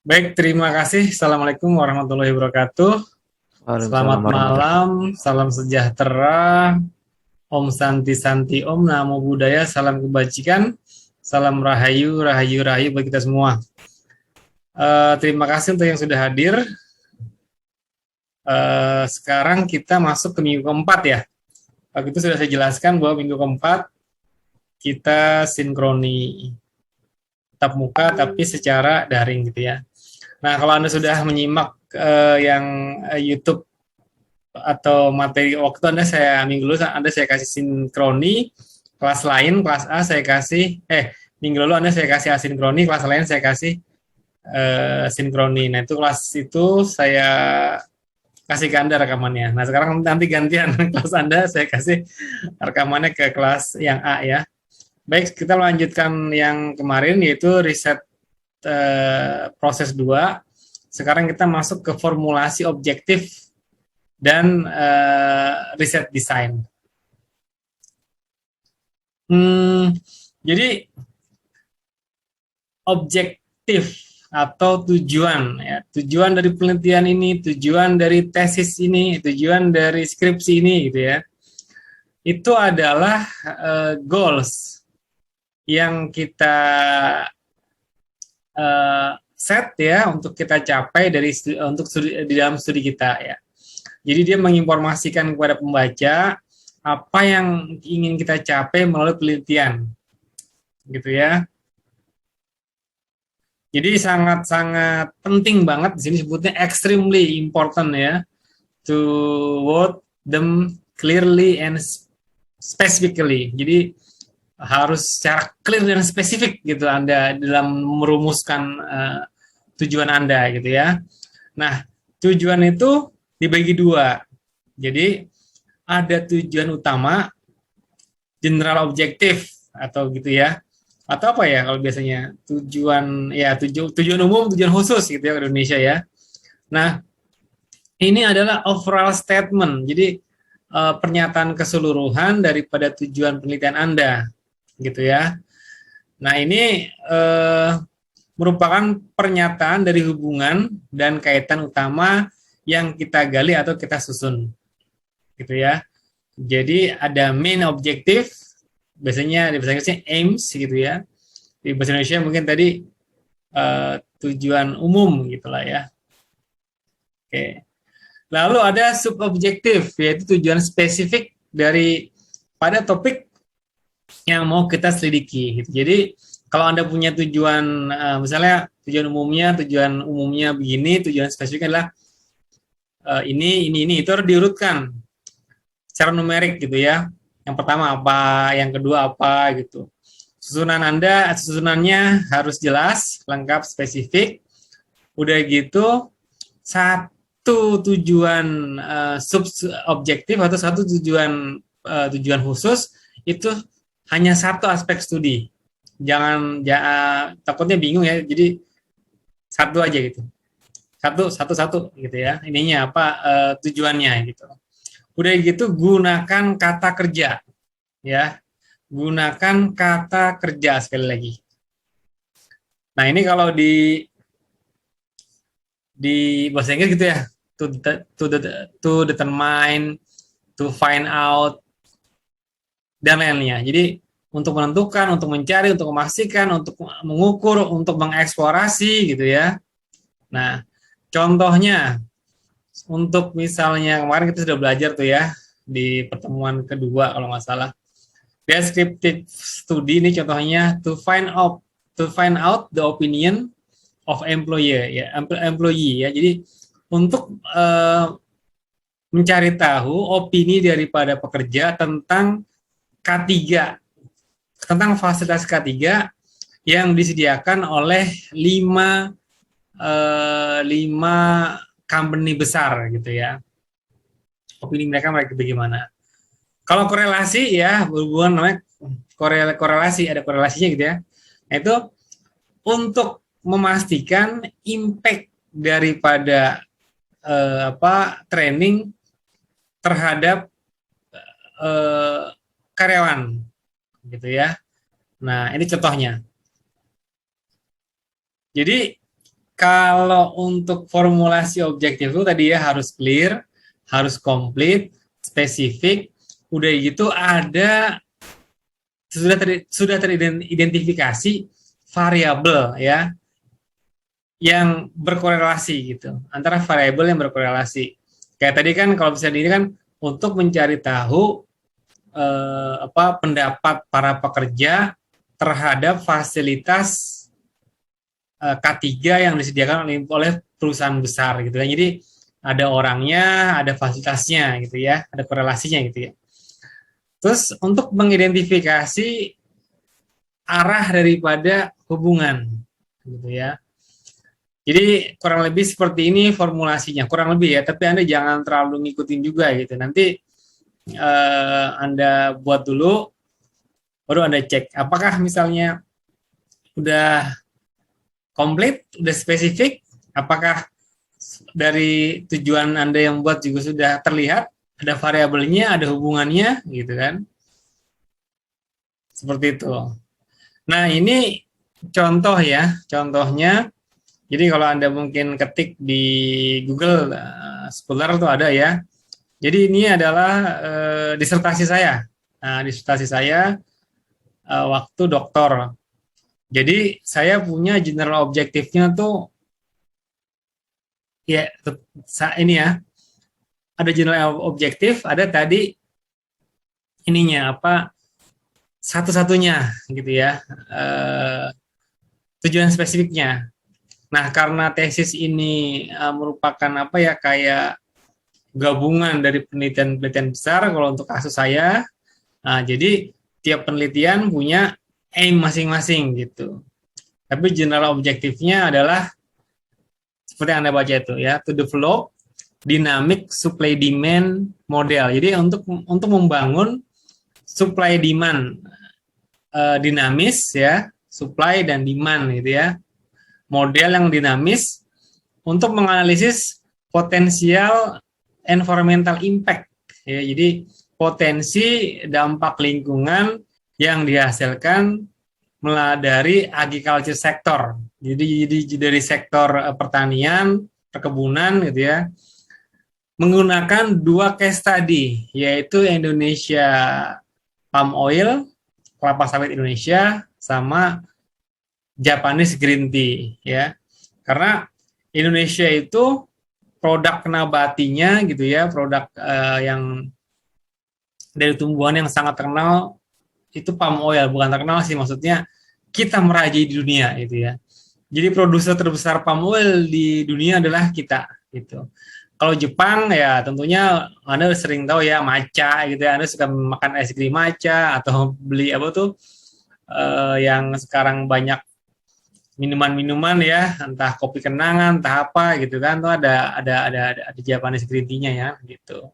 Baik, terima kasih. Assalamualaikum warahmatullahi wabarakatuh. Waalaikumsalam Selamat warahmatullahi malam, salam sejahtera, Om Santi Santi Om, Namo Buddhaya, salam kebajikan, salam rahayu, rahayu, rahayu bagi kita semua. Terima kasih untuk yang sudah hadir. Sekarang kita masuk ke minggu keempat ya. Waktu itu sudah saya jelaskan bahwa minggu keempat kita sinkroni tatap muka tapi secara daring gitu ya. Nah, kalau Anda sudah menyimak yang YouTube atau materi waktu minggu lalu Anda saya kasih sinkroni, kelas lain kelas A saya kasih minggu lalu Anda saya kasih asinkroni, kelas lain saya kasih sinkroni. Nah, itu kelas itu saya kasih ke Anda rekamannya. Nah, sekarang nanti gantian kelas Anda saya kasih rekamannya ke kelas yang A ya. Baik, kita lanjutkan yang kemarin yaitu riset proses 2. Sekarang kita masuk ke formulasi objektif dan riset desain. Jadi objektif atau tujuan ya, tujuan dari penelitian ini, tujuan dari tesis ini, tujuan dari skripsi ini gitu ya. Itu adalah goals yang kita set ya untuk kita capai untuk di dalam studi kita ya. Jadi dia menginformasikan kepada pembaca apa yang ingin kita capai melalui penelitian, gitu ya. Jadi sangat-sangat penting banget di sini sebutnya extremely important ya, to word them clearly and specifically. Jadi harus secara clear dan spesifik gitu Anda dalam merumuskan tujuan Anda gitu ya. Nah, tujuan itu dibagi dua. Jadi ada tujuan utama, general objektif atau gitu ya. Atau apa ya kalau biasanya tujuan umum, tujuan khusus gitu ya di Indonesia ya. Nah, ini adalah overall statement. Jadi pernyataan keseluruhan daripada tujuan penelitian Anda gitu ya. Nah, ini merupakan pernyataan dari hubungan dan kaitan utama yang kita gali atau kita susun gitu ya. Jadi ada main objektif, biasanya di bahasa Inggrisnya aims gitu ya. Di bahasa Indonesia mungkin tadi tujuan umum gitulah ya. Oke. Lalu ada subobjektif, yaitu tujuan spesifik dari pada topik yang mau kita selidiki. Gitu. Jadi kalau Anda punya tujuan, misalnya tujuan umumnya begini, tujuan spesifiknya adalah ini, itu harus diurutkan secara numerik gitu ya. Yang pertama apa, yang kedua apa gitu. Susunannya harus jelas, lengkap, spesifik. Udah gitu, satu tujuan sub objektif atau satu tujuan khusus itu hanya satu aspek studi. Jangan takutnya bingung ya. Jadi satu aja gitu. Satu gitu ya. Ininya apa tujuannya gitu. Udah gitu gunakan kata kerja ya. Gunakan kata kerja sekali lagi. Nah, ini kalau di bahasa Inggris gitu ya. To determine, to find out dan lainnya. Jadi untuk menentukan, untuk mencari, untuk memastikan, untuk mengukur, untuk mengeksplorasi gitu ya. Nah, contohnya untuk misalnya kemarin kita sudah belajar tuh ya di pertemuan kedua kalau nggak salah. Descriptive study ini contohnya to find out the opinion of employee ya. Jadi untuk mencari tahu opini daripada pekerja tentang K3, tentang fasilitas K3 yang disediakan oleh lima company besar gitu ya. Opini mereka bagaimana? Kalau korelasi ya berhubungan namanya korelasi, ada korelasinya gitu ya. Nah, itu untuk memastikan impact daripada training terhadap karyawan gitu ya. Nah, ini contohnya. Jadi Kalau untuk formulasi objektif itu tadi ya harus clear, harus komplit, spesifik. Udah gitu ada sudah teridentifikasi variabel ya yang berkorelasi gitu, antara variabel yang berkorelasi. Kayak tadi kan kalau bisa ini kan untuk mencari tahu pendapat para pekerja terhadap fasilitas K3 yang disediakan oleh perusahaan besar gitu kan. Jadi ada orangnya, ada fasilitasnya gitu ya, ada korelasinya gitu ya. Terus untuk mengidentifikasi arah daripada hubungan gitu ya. Jadi kurang lebih seperti ini formulasinya, kurang lebih ya, tapi Anda jangan terlalu ngikutin juga gitu. Nanti Anda buat dulu, baru Anda cek apakah misalnya udah komplit, udah spesifik, apakah dari tujuan Anda yang buat juga sudah terlihat, ada variabelnya, ada hubungannya gitu kan. Seperti itu. Nah, ini contoh ya, contohnya. Jadi kalau Anda mungkin ketik di Google Scholar itu ada ya. Jadi ini adalah disertasi saya. Nah, disertasi saya waktu doktor. Jadi saya punya general objektifnya tuh ya ini ya. Ada general objektif, ada tadi ininya apa satu-satunya gitu ya. Tujuan spesifiknya. Nah, karena tesis ini merupakan apa ya kayak gabungan dari penelitian-penelitian besar kalau untuk kasus saya. Nah, jadi tiap penelitian punya aim masing-masing gitu. Tapi general objektifnya adalah seperti yang Anda baca itu ya, to develop dynamic supply demand model. Jadi untuk membangun supply demand dinamis ya, supply dan demand gitu ya. Model yang dinamis untuk menganalisis potensial environmental impact ya. Jadi potensi dampak lingkungan yang dihasilkan dari agriculture sektor. Jadi dari sektor pertanian, perkebunan gitu ya. Menggunakan dua case study yaitu Indonesia palm oil, kelapa sawit Indonesia sama Japanese green tea ya. Karena Indonesia itu produk nabatinya gitu ya, produk yang dari tumbuhan yang sangat terkenal itu palm oil, bukan terkenal sih, maksudnya kita merajai di dunia gitu ya. Jadi produser terbesar palm oil di dunia adalah kita gitu. Kalau Jepang ya tentunya Anda sering tahu ya matcha gitu ya, Anda suka makan es krim matcha atau beli apa tuh yang sekarang banyak minuman-minuman ya, entah kopi kenangan, entah apa gitu kan, tuh ada Japanese green tea-nya ya gitu.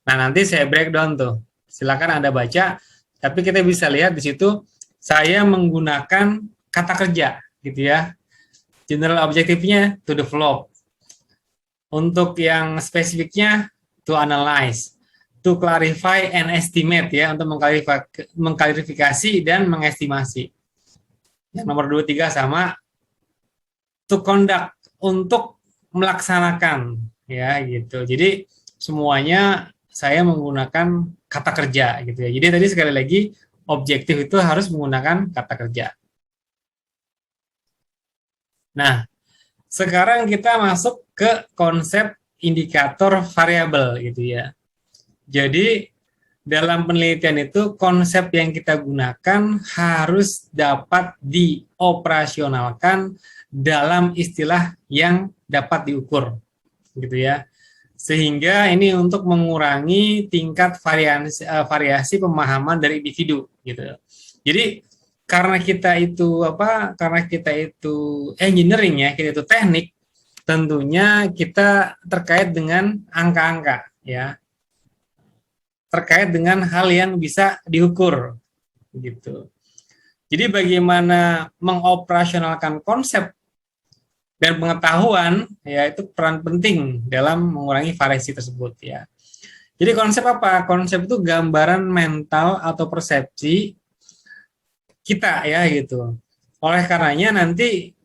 Nah, nanti saya breakdown tuh. Silakan Anda baca, tapi kita bisa lihat di situ saya menggunakan kata kerja gitu ya. General objektifnya to develop. Untuk yang spesifiknya to analyze, to clarify and estimate ya, untuk mengklarifikasi dan mengestimasi. Yang nomor 2, 3 sama to conduct, untuk melaksanakan ya gitu. Jadi semuanya saya menggunakan kata kerja gitu ya. Jadi tadi sekali lagi objektif itu harus menggunakan kata kerja. Nah, sekarang kita masuk ke konsep indikator variabel gitu ya. Jadi dalam penelitian itu konsep yang kita gunakan harus dapat dioperasionalkan dalam istilah yang dapat diukur gitu ya. Sehingga ini untuk mengurangi tingkat variasi pemahaman dari individu gitu. Jadi karena kita itu engineering ya, kita itu teknik, tentunya kita terkait dengan angka-angka ya. Terkait dengan hal yang bisa diukur gitu. Jadi bagaimana mengoperasionalkan konsep dan pengetahuan ya itu peran penting dalam mengurangi variasi tersebut ya. Jadi konsep apa? Konsep itu gambaran mental atau persepsi kita ya gitu. Oleh karenanya nanti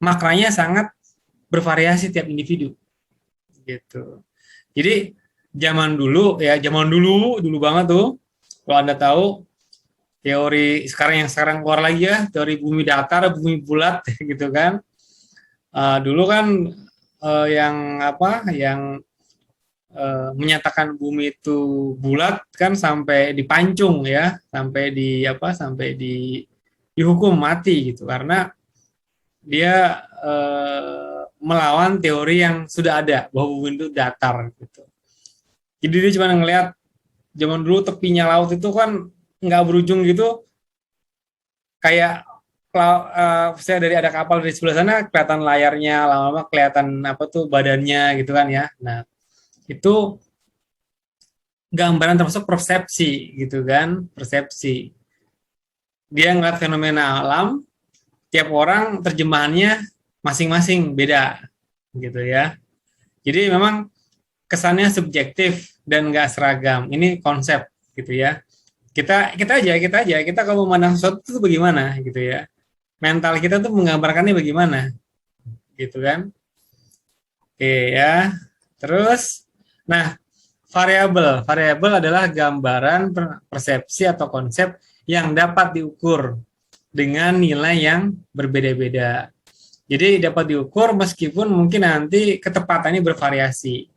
maknanya sangat bervariasi tiap individu gitu. Jadi zaman dulu ya, dulu banget tuh, kalau Anda tahu teori sekarang yang sekarang keluar lagi ya, teori bumi datar, bumi bulat gitu kan. Dulu kan yang apa, yang menyatakan bumi itu bulat kan sampai dipancung ya, sampai di apa, sampai dihukum mati gitu karena dia melawan teori yang sudah ada bahwa bumi itu datar gitu. Jadi dia cuma ngelihat zaman dulu tepinya laut itu kan nggak berujung gitu, kayak saya dari ada kapal di sebelah sana kelihatan layarnya, lama-lama kelihatan apa tuh badannya gitu kan ya. Nah itu gambaran termasuk persepsi gitu kan, persepsi. Dia ngeliat fenomena alam, tiap orang terjemahannya masing-masing beda gitu ya. Jadi memang kesannya subjektif dan nggak seragam. Ini konsep gitu ya. Kita kalau memandang sesuatu itu bagaimana gitu ya. Mental kita tuh menggambarkannya bagaimana gitu kan. Oke ya. Terus, nah variabel adalah gambaran persepsi atau konsep yang dapat diukur dengan nilai yang berbeda-beda. Jadi dapat diukur meskipun mungkin nanti ketepatannya bervariasi.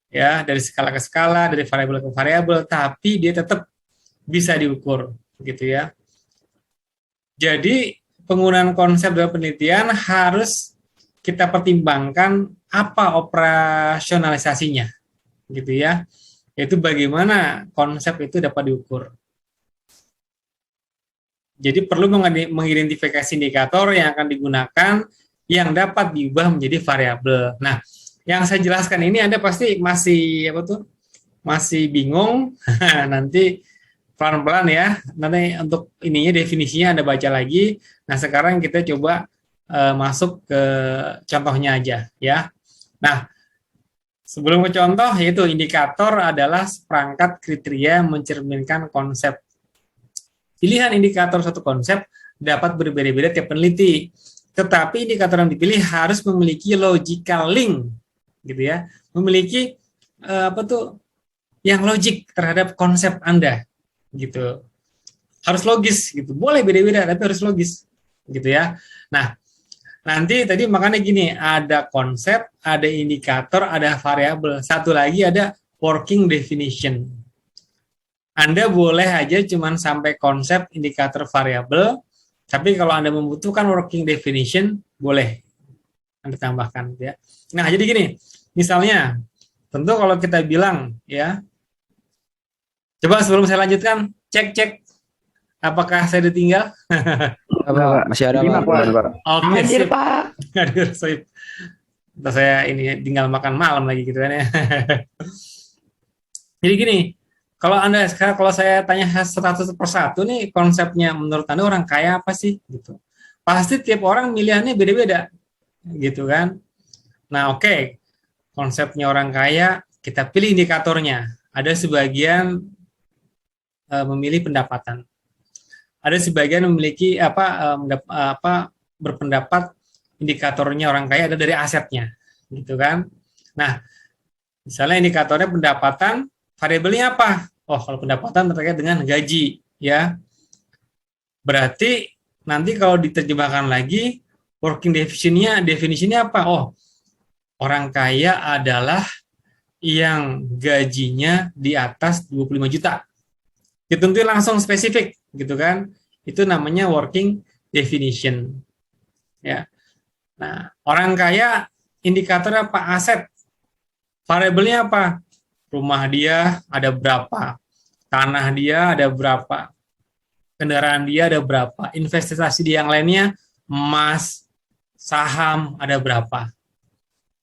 Ya, dari skala ke skala, dari variabel ke variabel, tapi dia tetap bisa diukur, gitu ya. Jadi penggunaan konsep dalam penelitian harus kita pertimbangkan apa operasionalisasinya, gitu ya. Yaitu bagaimana konsep itu dapat diukur. Jadi perlu mengidentifikasi indikator yang akan digunakan yang dapat diubah menjadi variabel. Nah, yang saya jelaskan ini Anda pasti masih apa tuh? Masih bingung. Nanti pelan-pelan ya. Nanti untuk ininya definisinya Anda baca lagi. Nah, sekarang kita coba masuk ke contohnya aja ya. Nah, sebelum ke contoh, yaitu indikator adalah seperangkat kriteria mencerminkan konsep. Pilihan indikator suatu konsep dapat berbeda-beda tiap peneliti, tetapi indikator yang dipilih harus memiliki logical link, gitu ya, memiliki apa tuh, yang logik terhadap konsep Anda, gitu. Harus logis, gitu. Boleh beda-beda, tapi harus logis, gitu ya. Nah, nanti tadi makanya gini, ada konsep, ada indikator, ada variabel. Satu lagi ada working definition. Anda boleh aja cuman sampai konsep, indikator, variabel, tapi kalau Anda membutuhkan working definition, boleh Anda tambahkan ya. Nah, jadi gini, misalnya, tentu kalau kita bilang ya, coba sebelum saya lanjutkan, cek apakah saya ditinggal? Pak, masih ada Pak. Oke, Hadir, sip. Pak. Hadir, sip. Entah saya ini tinggal makan malam lagi gitu kan ya. Jadi gini, kalau saya tanya satu persatu nih konsepnya menurut Anda orang kaya apa sih gitu. Pasti tiap orang milihannya beda-beda gitu kan. Nah, oke. Konsepnya orang kaya, kita pilih indikatornya. Ada sebagian memilih pendapatan. Ada sebagian memiliki berpendapat indikatornya orang kaya ada dari asetnya gitu kan. Nah, misalnya indikatornya pendapatan, variabelnya apa? Oh, kalau pendapatan terkait dengan gaji, ya. Berarti nanti kalau diterjemahkan lagi, working definisinya apa? Oh, orang kaya adalah yang gajinya di atas 25 juta. Ditentuin langsung spesifik, gitu kan? Itu namanya working definition. Ya. Nah, orang kaya indikatornya apa? Aset. Variabelnya apa? Rumah dia ada berapa, tanah dia ada berapa, kendaraan dia ada berapa, investasi dia yang lainnya, emas, saham ada berapa.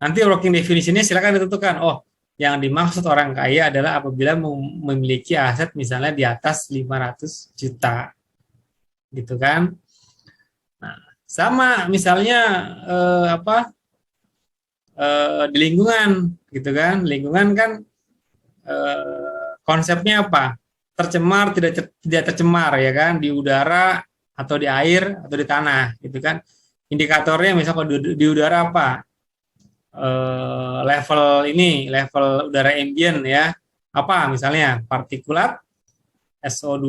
Nanti working definition-nya silakan ditentukan. Oh, yang dimaksud orang kaya adalah apabila memiliki aset misalnya di atas 500 juta. Gitu kan? Nah, sama misalnya di lingkungan gitu kan. Lingkungan kan konsepnya apa? Tercemar, tidak tercemar ya kan, di udara atau di air atau di tanah gitu kan. indikatornya misalnya di udara apa? Level level udara ambient ya. Apa misalnya? Partikulat, SO2,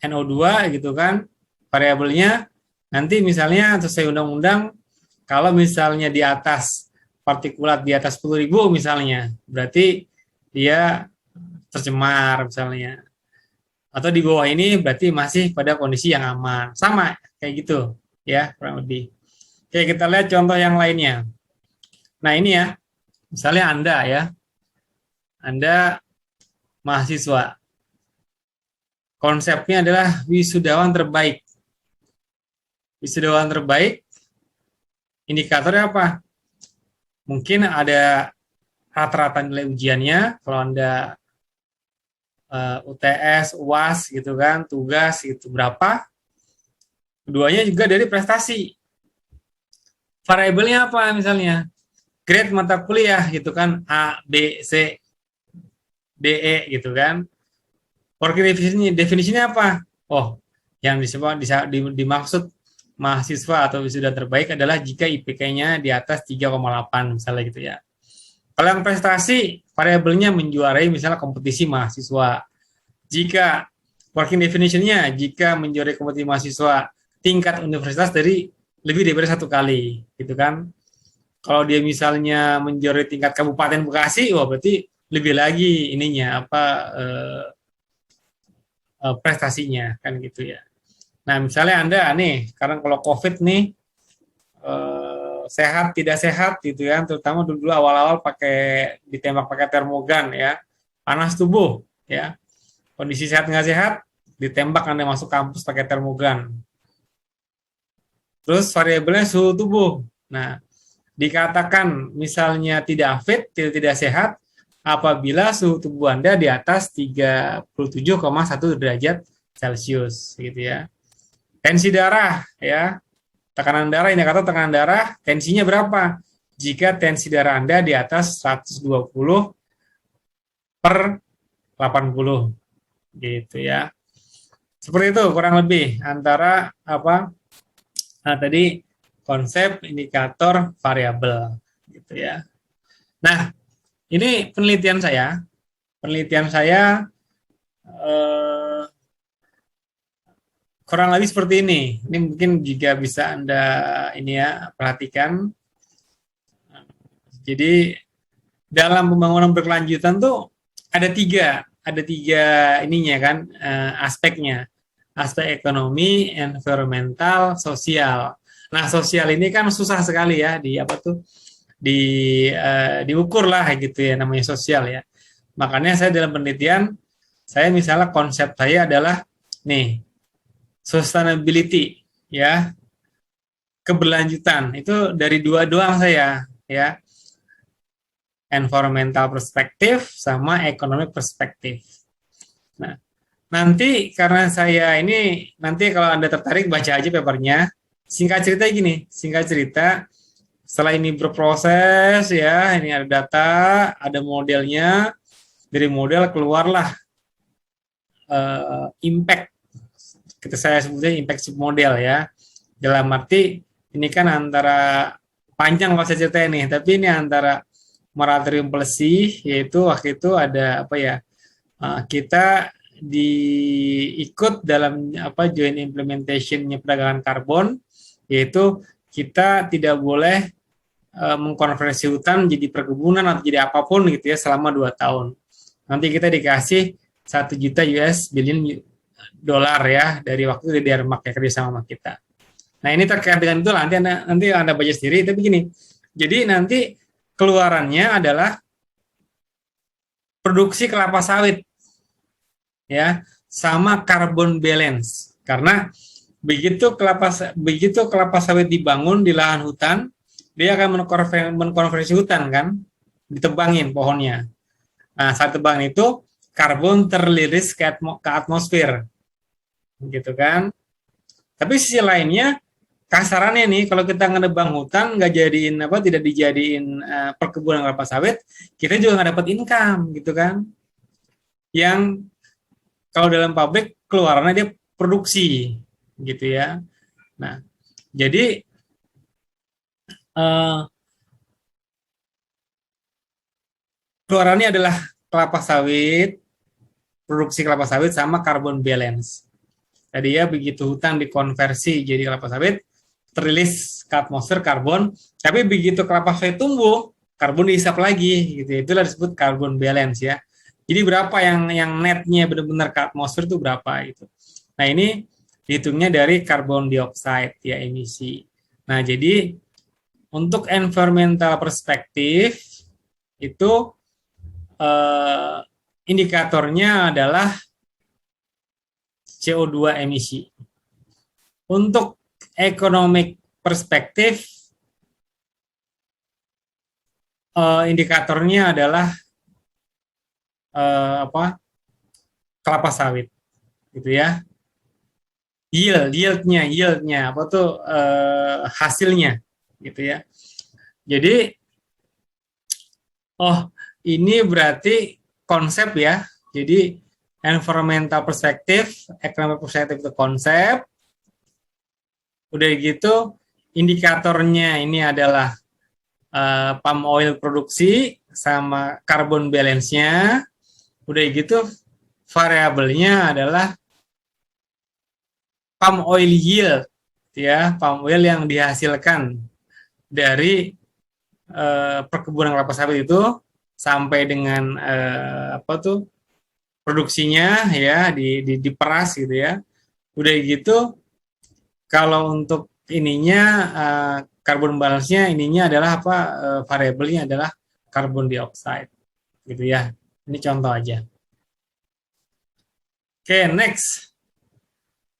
NO2 gitu kan. Variabelnya nanti misalnya sesuai undang-undang kalau misalnya di atas partikulat di atas 10.000 misalnya, berarti dia tercemar misalnya. Atau di bawah ini berarti masih pada kondisi yang aman. Sama kayak gitu ya, kurang lebih. Oke, kita lihat contoh yang lainnya. Nah, ini ya. Misalnya Anda mahasiswa. Konsepnya adalah wisudawan terbaik. Wisudawan terbaik, indikatornya apa? Mungkin ada rata-rata nilai ujiannya, kalau Anda UTS, UAS gitu kan, tugas gitu berapa. Keduanya juga dari prestasi. Variabelnya apa misalnya? Grade mata kuliah gitu kan, A, B, C, D, E gitu kan. Working definisinya apa? Oh, yang dimaksud mahasiswa atau wisuda terbaik adalah jika IPK-nya di atas 3,8 misalnya gitu ya. Kalau yang prestasi, variabelnya menjuarai misalnya kompetisi mahasiswa. Jika working definition-nya, jika menjuarai kompetisi mahasiswa tingkat universitas dari lebih daripada 1 kali, gitu kan. Kalau dia misalnya menjuarai tingkat Kabupaten Bekasi, wah berarti lebih lagi ininya prestasinya kan gitu ya. Nah, misalnya Anda nih, sekarang kalau COVID nih sehat tidak sehat gitu ya, terutama dulu awal-awal ditembak pakai termogan ya, panas tubuh ya, kondisi sehat nggak sehat, ditembak Anda masuk kampus pakai termogan. Terus variabelnya suhu tubuh. Nah, dikatakan misalnya tidak fit, tidak sehat apabila suhu tubuh Anda di atas 37,1 derajat Celcius gitu ya. Tensi darah ya. Tekanan darah, ini kata tekanan darah, tensinya berapa? Jika tensi darah Anda di atas 120 per 80 gitu ya. Seperti itu kurang lebih antara tadi konsep indikator variabel gitu ya. Nah, ini penelitian saya. Penelitian saya kurang lebih seperti ini. Ini mungkin juga bisa Anda ini ya perhatikan. Jadi dalam pembangunan berkelanjutan tuh ada tiga ininya kan aspeknya. Aspek ekonomi, environmental, sosial. Nah, sosial ini kan susah sekali ya diukur lah gitu ya, namanya sosial ya. Makanya saya dalam penelitian, saya misalnya konsep saya adalah nih sustainability ya, keberlanjutan itu dari dua doang saya ya, environmental perspektif sama economic perspektif. Nah, nanti karena saya ini nanti kalau Anda tertarik baca aja papernya. Singkat cerita setelah ini berproses ya, ini ada data, ada modelnya, dari model keluarlah impact, kita saya sebutnya impact submodel ya. Dalam arti ini kan antara panjang kalau saya cerita ini, tapi ini antara moratorium policy, yaitu waktu itu ada kita diikut dalam joint implementation-nya perdagangan karbon, yaitu kita tidak boleh mengkonversi hutan jadi perkebunan atau jadi apapun gitu ya selama 2 tahun. Nanti kita dikasih 1 juta US billion dolar ya dari waktu di Denmark ya, kerja sama kita. Nah, ini terkait dengan itu nanti Anda baca sendiri, tapi gini. Jadi nanti keluarannya adalah produksi kelapa sawit ya sama carbon balance. Karena begitu kelapa sawit dibangun di lahan hutan, dia akan mengkonversi hutan kan, ditebangin pohonnya. Nah, saat tebang itu karbon terliris ke atmosfer, gitu kan. Tapi sisi lainnya, kasarannya nih, kalau kita ngedebang hutan tidak dijadiin perkebunan kelapa sawit, kita juga nggak dapat income, gitu kan. Yang kalau dalam pabrik keluarannya dia produksi, gitu ya. Nah, jadi eh, keluarannya adalah kelapa sawit, produksi kelapa sawit sama carbon balance. Jadi ya begitu hutan dikonversi jadi kelapa sawit, terilis ke atmosfer karbon, tapi begitu kelapa sawit tumbuh, karbon dihisap lagi, gitu. Itulah disebut carbon balance ya. Jadi berapa yang netnya benar-benar ke atmosfer itu berapa itu. Nah ini dihitungnya dari karbon dioksida ya emisi. Nah jadi untuk environmental perspektif itu eh, indikatornya adalah CO2 emisi. Untuk economic perspektif, indikatornya adalah kelapa sawit, gitu ya. Yieldnya, apa tuh hasilnya, gitu ya. Jadi, ini berarti konsep ya. Jadi environmental perspektif, economic perspektif itu konsep. Udah gitu, indikatornya ini adalah palm oil produksi sama carbon balance-nya. Udah gitu, variabelnya adalah palm oil yield, ya, palm oil yang dihasilkan dari perkebunan kelapa sawit itu sampai dengan produksinya ya diperas gitu ya. Udah gitu, kalau untuk ininya carbon balance-nya ininya adalah variabelnya adalah carbon dioxide gitu ya. Ini contoh aja. Oke, next.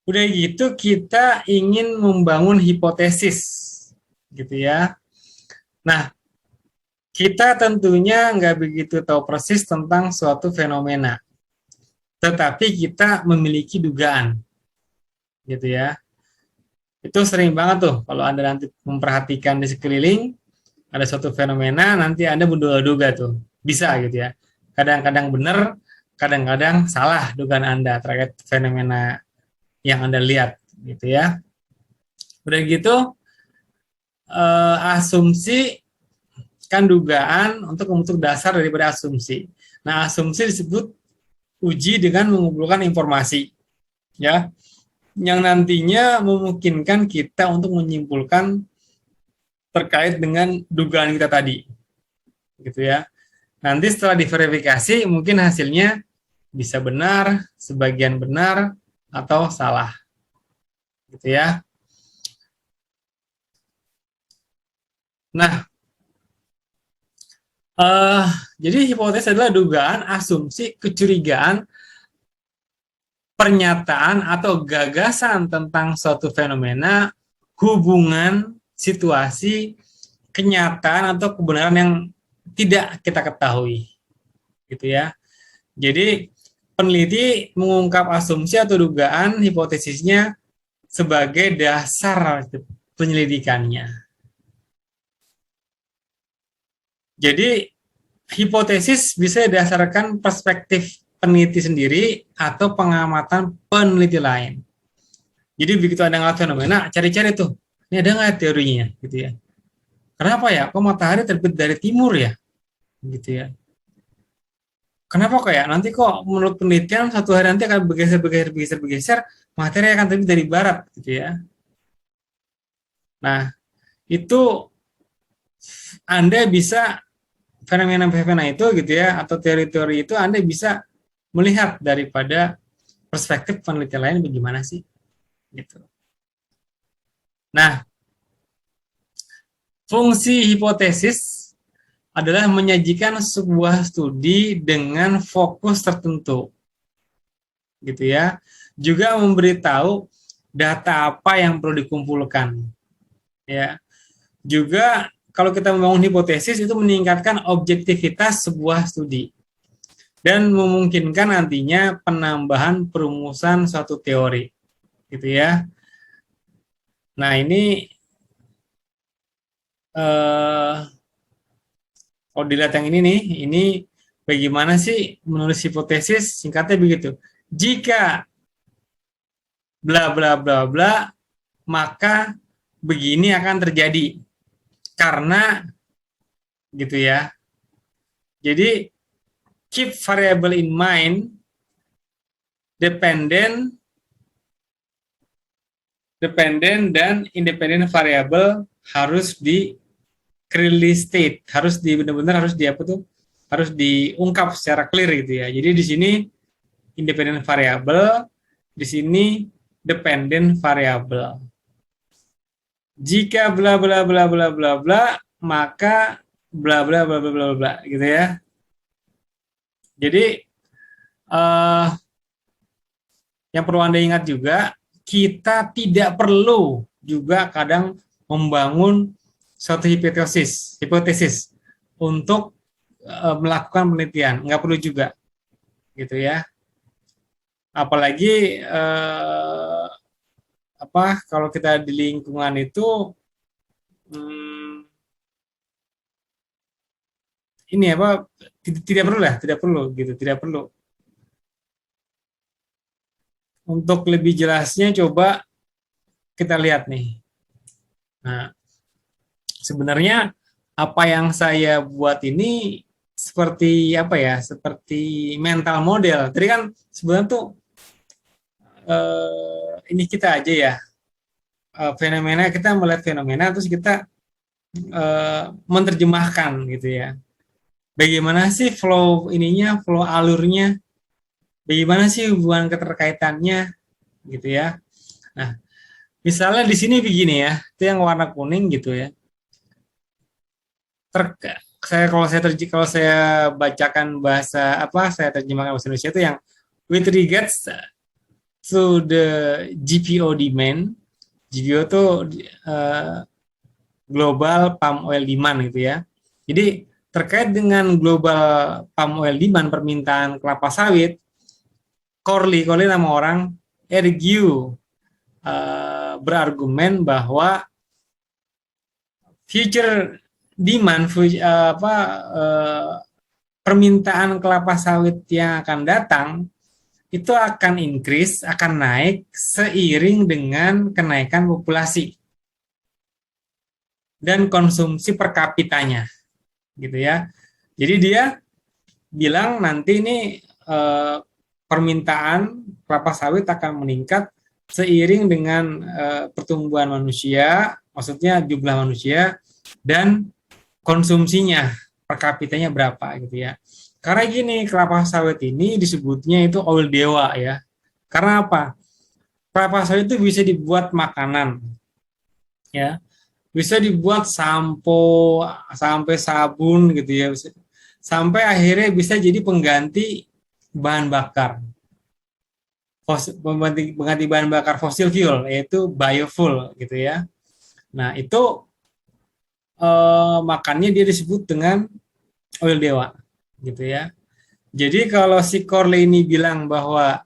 Udah gitu kita ingin membangun hipotesis gitu ya. Nah, kita tentunya nggak begitu tahu persis tentang suatu fenomena. Tetapi kita memiliki dugaan gitu ya. Itu sering banget tuh kalau Anda nanti memperhatikan di sekeliling ada suatu fenomena, nanti Anda menduga-duga tuh. Bisa gitu ya. Kadang-kadang benar, kadang-kadang salah dugaan Anda terkait fenomena yang Anda lihat gitu ya. Udah gitu asumsi kan dugaan untuk membentuk dasar daripada asumsi. Nah, asumsi disebut uji dengan mengumpulkan informasi ya yang nantinya memungkinkan kita untuk menyimpulkan terkait dengan dugaan kita tadi. Gitu ya. Nanti setelah diverifikasi mungkin hasilnya bisa benar, sebagian benar atau salah. Gitu ya. Nah, jadi hipotesis adalah dugaan, asumsi, kecurigaan, pernyataan atau gagasan tentang suatu fenomena, hubungan, situasi, kenyataan atau kebenaran yang tidak kita ketahui. Gitu ya. Jadi peneliti mengungkap asumsi atau dugaan hipotesisnya sebagai dasar penyelidikannya. Jadi hipotesis bisa didasarkan perspektif peneliti sendiri atau pengamatan peneliti lain. Jadi begitu ada ngeliat fenomena, cari-cari tuh, ini ada nggak teorinya, gitu ya. Kenapa ya? Kok matahari terbit dari timur ya, gitu ya. Kenapa kok ya? Nanti kok menurut penelitian satu hari nanti akan bergeser, matahari akan terbit dari barat, gitu ya. Nah, itu Anda bisa fenomena-fenomena itu gitu ya, atau teori-teori itu Anda bisa melihat daripada perspektif penelitian lain bagaimana sih gitu. Nah, fungsi hipotesis adalah menyajikan sebuah studi dengan fokus tertentu gitu ya, juga memberitahu data apa yang perlu dikumpulkan ya, juga kalau kita membangun hipotesis itu meningkatkan objektivitas sebuah studi dan memungkinkan nantinya penambahan perumusan suatu teori, gitu ya. Nah ini kalau dilihat yang ini nih, ini bagaimana sih menulis hipotesis? Singkatnya begitu. Jika bla bla bla bla, maka begini akan terjadi. Karena gitu ya. Jadi keep variable in mind, dependent dan independent variable harus di clearly state, harus di benar-benar harus di apa tuh? Harus diungkap secara clear gitu ya. Jadi di sini independent variable, di sini dependent variable. Jika bla bla bla bla bla bla, maka bla bla bla bla bla bla gitu ya. Jadi yang perlu Anda ingat juga, kita tidak perlu juga kadang membangun suatu hipotesis untuk melakukan penelitian, nggak perlu juga, gitu ya. Apalagi kalau kita di lingkungan itu ini tidak perlu gitu, tidak perlu. Untuk lebih jelasnya coba kita lihat nih. Nah, sebenarnya apa yang saya buat ini seperti apa ya? Seperti mental model. Tadi kan sebenarnya tuh ini kita aja ya. Fenomena, kita melihat fenomena terus kita menerjemahkan gitu ya. Bagaimana sih flow alurnya? Bagaimana sih hubungan keterkaitannya gitu ya. Nah, misalnya di sini begini ya, itu yang warna kuning gitu ya. Kalau saya bacakan saya terjemahkan bahasa Indonesia itu yang with regards to the GPO demand. GPO itu global palm oil demand gitu ya. Jadi terkait dengan global palm oil demand, permintaan kelapa sawit, Corley nama orang, berargumen bahwa future demand, permintaan kelapa sawit yang akan datang itu akan increase, akan naik seiring dengan kenaikan populasi dan konsumsi per kapitanya, gitu ya. Jadi dia bilang nanti ini permintaan kelapa sawit akan meningkat seiring dengan pertumbuhan manusia, maksudnya jumlah manusia dan konsumsinya per kapitanya berapa gitu ya. Karena gini, kelapa sawit ini disebutnya itu oil dewa ya. Karena apa? Kelapa sawit itu bisa dibuat makanan, ya, bisa dibuat sampo, sampai sabun gitu ya, sampai akhirnya bisa jadi pengganti bahan bakar, pengganti bahan bakar fosil fuel, yaitu biofuel gitu ya. Nah itu makannya dia disebut dengan oil dewa gitu ya. Jadi kalau si Corley ini bilang bahwa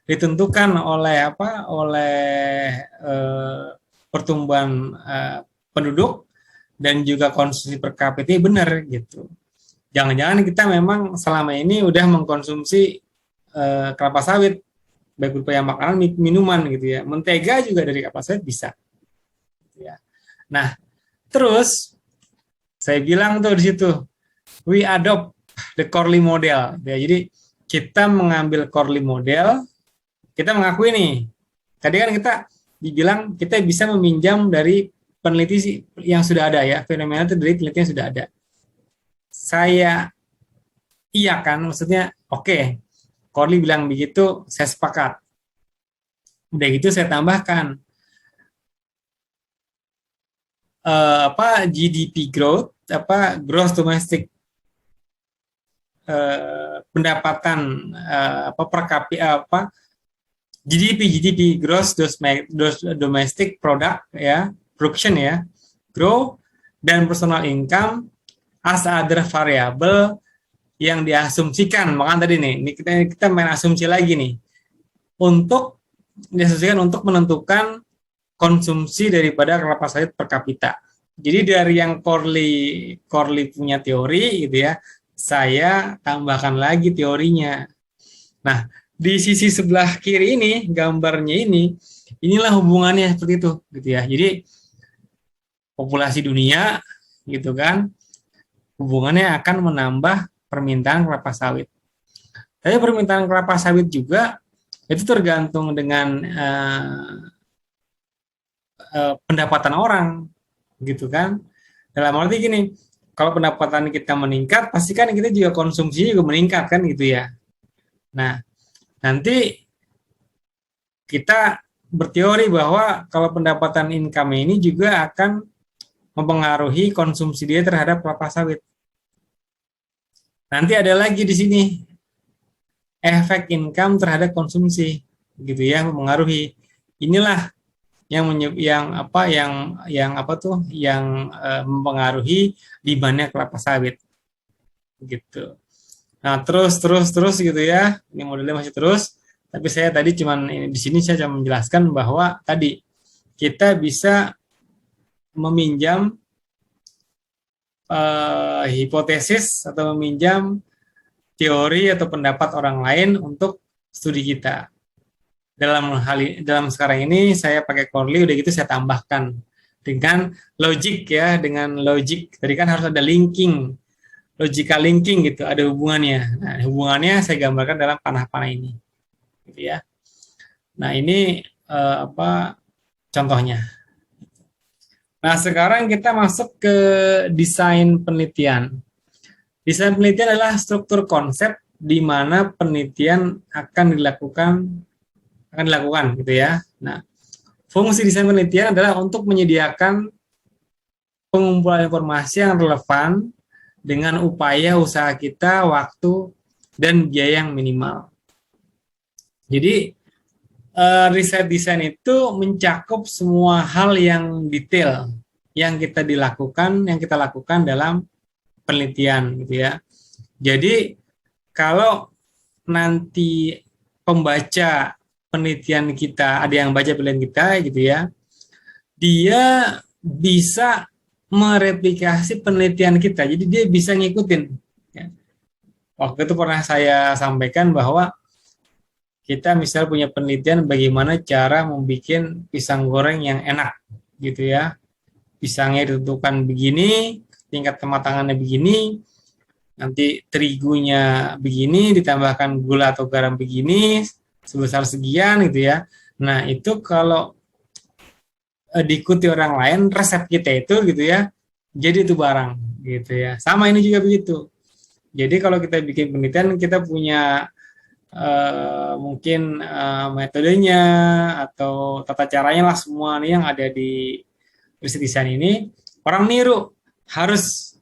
ditentukan oleh pertumbuhan penduduk dan juga konsumsi per kapita, benar gitu. Jangan-jangan kita memang selama ini udah mengkonsumsi kelapa sawit, baik berupa yang makanan, minuman gitu ya. Mentega juga dari kelapa sawit bisa. Gitu ya. Nah, terus saya bilang tuh di situ, we adopt the Corley model. Ya, jadi kita mengambil Corley model, kita mengakui nih. Tadi kan kita dibilang kita bisa meminjam dari peneliti yang sudah ada ya, fenomena itu dari peneliti yang sudah ada. Saya iya kan, maksudnya oke, Corley bilang begitu, saya sepakat. Udah gitu saya tambahkan GDP growth, gross domestic pendapatan per kapita, GDP gross domestic product ya, production ya, grow, dan personal income as other variable yang diasumsikan. Makanya tadi nih, kita main asumsi lagi nih, untuk diasumsikan untuk menentukan konsumsi daripada kelapa sawit per kapita. Jadi dari yang Corley punya teori gitu ya, saya tambahkan lagi teorinya. Nah, di sisi sebelah kiri ini, gambarnya inilah hubungannya seperti itu gitu ya. Jadi populasi dunia gitu kan, hubungannya akan menambah permintaan kelapa sawit. Tapi permintaan kelapa sawit juga itu tergantung dengan pendapatan orang, gitu kan. Dalam arti gini, kalau pendapatan kita meningkat, pasti kan kita juga konsumsi juga meningkat kan gitu ya. Nah, nanti kita berteori bahwa kalau pendapatan income ini juga akan mempengaruhi konsumsi dia terhadap kelapa sawit. Nanti ada lagi di sini efek income terhadap konsumsi, gitu ya, mempengaruhi. Inilah yang mempengaruhi demandnya kelapa sawit, gitu. Nah, terus gitu ya. Ini modelnya masih terus. Tapi saya tadi di sini saya cuma menjelaskan bahwa tadi kita bisa meminjam hipotesis atau meminjam teori atau pendapat orang lain untuk studi kita. Dalam sekarang ini saya pakai Corely, udah gitu saya tambahkan dengan logic ya, dengan logic. Tadi kan harus ada linking, logical linking gitu, ada hubungannya. Nah, hubungannya saya gambarkan dalam panah-panah ini, gitu ya. Nah, ini contohnya. Nah, sekarang kita masuk ke desain penelitian. Desain penelitian adalah struktur konsep di mana penelitian akan dilakukan gitu ya. Nah, fungsi desain penelitian adalah untuk menyediakan pengumpulan informasi yang relevan dengan upaya usaha kita, waktu, dan biaya yang minimal. Jadi, riset desain itu mencakup semua hal yang detail yang kita lakukan dalam penelitian gitu ya. Jadi kalau nanti pembaca penelitian kita, ada yang baca penelitian kita gitu ya, dia bisa mereplikasi penelitian kita. Jadi dia bisa ngikutin. Ya. Waktu itu pernah saya sampaikan bahwa kita misal punya penelitian bagaimana cara membuat pisang goreng yang enak gitu ya. Pisangnya ditentukan begini, tingkat kematangannya begini, nanti terigunya begini, ditambahkan gula atau garam begini, sebesar sekian gitu ya. Nah, itu kalau diikuti orang lain, resep kita itu gitu ya, jadi itu barang gitu ya. Sama ini juga begitu. Jadi kalau kita bikin penelitian, kita punya mungkin metodenya atau tata caranya lah, semua nih yang ada di riset desain ini, orang niru, harus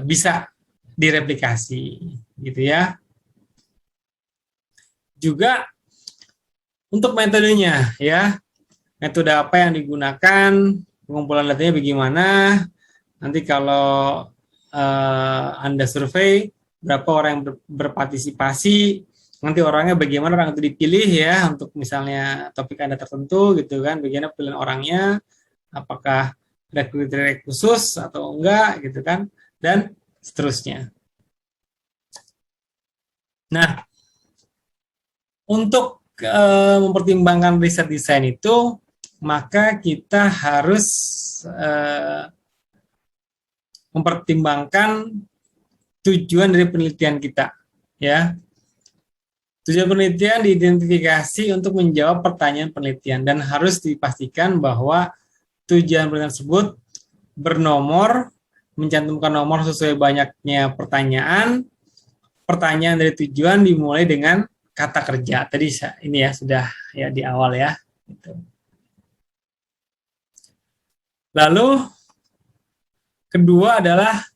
bisa direplikasi gitu ya. Juga untuk metodenya ya, metode apa yang digunakan, pengumpulan datanya bagaimana. Nanti kalau Anda survei berapa orang yang berpartisipasi, nanti orangnya bagaimana orang itu dipilih ya, untuk misalnya topik Anda tertentu gitu kan, bagaimana pilihan orangnya, apakah ada kriteria khusus atau enggak gitu kan, dan seterusnya. Nah, untuk mempertimbangkan riset desain itu, maka kita harus mempertimbangkan tujuan dari penelitian kita ya. Tujuan penelitian diidentifikasi untuk menjawab pertanyaan penelitian, dan harus dipastikan bahwa tujuan penelitian tersebut bernomor, mencantumkan nomor sesuai banyaknya pertanyaan. Pertanyaan dari tujuan dimulai dengan kata kerja. Tadi ini ya sudah ya di awal ya. Gitu. Lalu kedua adalah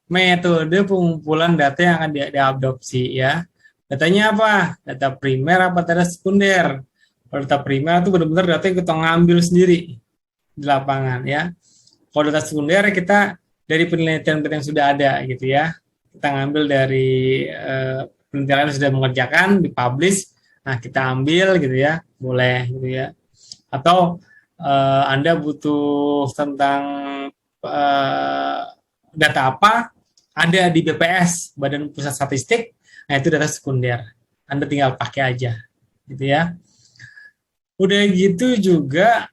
metode pengumpulan data yang akan diadopsi ya. Datanya apa? Data primer apa data sekunder? Kalau data primer itu benar-benar data yang kita ngambil sendiri di lapangan ya. Kalau data sekunder kita dari penelitian yang sudah ada gitu ya. Kita ngambil dari penelitian yang sudah mengerjakan, dipublish. Nah, kita ambil gitu ya, boleh gitu ya. Atau Anda butuh tentang data apa, ada di BPS, Badan Pusat Statistik. Nah, itu data sekunder. Anda tinggal pakai aja, gitu ya. Udah gitu juga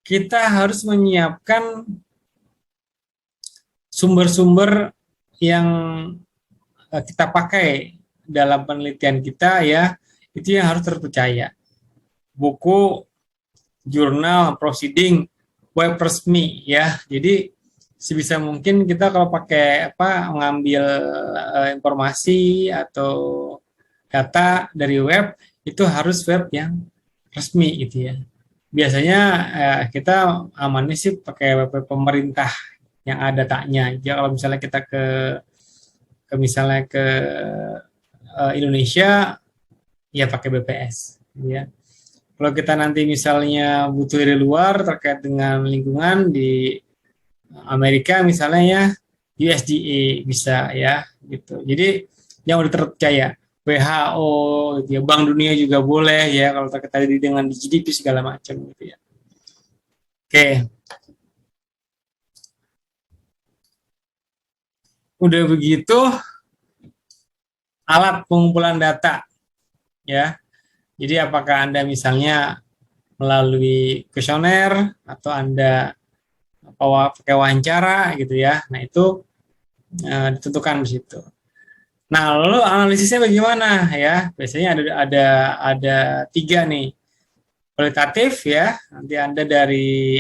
kita harus menyiapkan sumber-sumber yang kita pakai dalam penelitian kita ya, itu yang harus terpercaya. Buku, jurnal, proceeding, web resmi ya. Jadi sebisa mungkin kita kalau pakai mengambil informasi atau data dari web itu harus web yang resmi gitu ya. Biasanya kita amannya sih pakai web pemerintah yang ada datanya. Ya kalau misalnya kita ke Indonesia ya pakai BPS gitu ya. Kalau kita nanti misalnya butuh dari luar terkait dengan lingkungan di Amerika misalnya ya USDA bisa ya gitu. Jadi yang udah terpercaya WHO gitu ya, Bank Dunia juga boleh ya kalau terkait tadi dengan GDP segala macam gitu ya. Oke, udah begitu alat pengumpulan data ya. Jadi apakah Anda misalnya melalui kuesioner atau Anda pakai wawancara gitu ya. Nah, itu ditentukan di situ. Nah, lalu analisisnya bagaimana ya? Biasanya ada tiga nih. Kualitatif ya, nanti Anda dari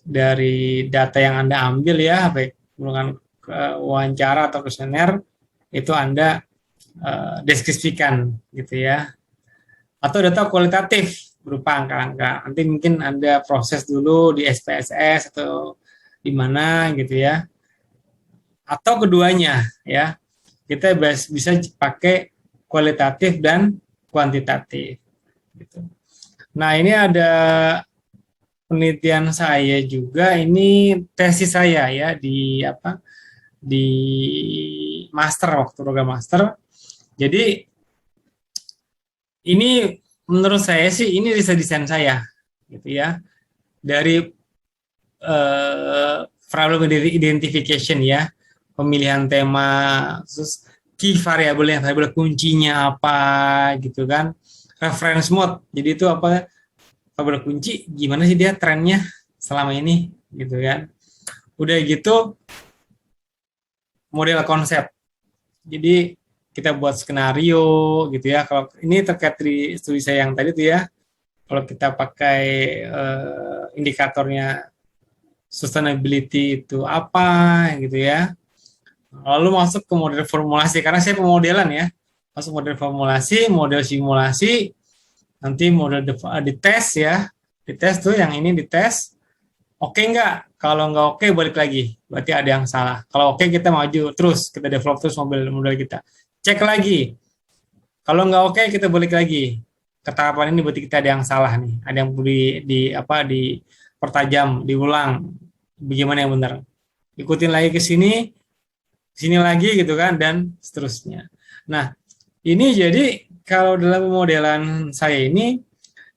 dari data yang Anda ambil ya, baik menggunakan wawancara atau kuesioner, itu Anda deskripsikan gitu ya. Atau data kualitatif berupa angka-angka. Nanti mungkin Anda proses dulu di SPSS atau di mana gitu ya. Atau keduanya ya. Kita bisa pakai kualitatif dan kuantitatif gitu. Nah, ini ada penelitian saya juga, ini tesis saya ya di master, waktu program master. Jadi ini menurut saya sih ini riset desain saya gitu ya, dari problem identification ya, pemilihan tema, terus key variabel kuncinya apa gitu kan, reference mode, jadi itu apa, variabel kunci gimana sih dia trennya selama ini gitu kan. Udah gitu model konsep, jadi kita buat skenario gitu ya. Kalau ini terkait di studi saya yang tadi tuh ya, kalau kita pakai indikatornya sustainability itu apa gitu ya. Lalu masuk ke model formulasi, karena saya pemodelan ya. Masuk model formulasi, model simulasi, nanti model dites ya. Dites tuh yang ini dites. Oke nggak? Kalau nggak oke balik lagi. Berarti ada yang salah. Kalau oke kita maju terus, kita develop terus model kita. Cek lagi. Kalau nggak oke kita balik lagi. Ke tahapan ini berarti kita ada yang salah nih. Ada yang perlu di pertajam, diulang. Bagaimana yang benar? Ikutin lagi ke sini lagi gitu kan, dan seterusnya. Nah, ini jadi kalau dalam pemodelan saya ini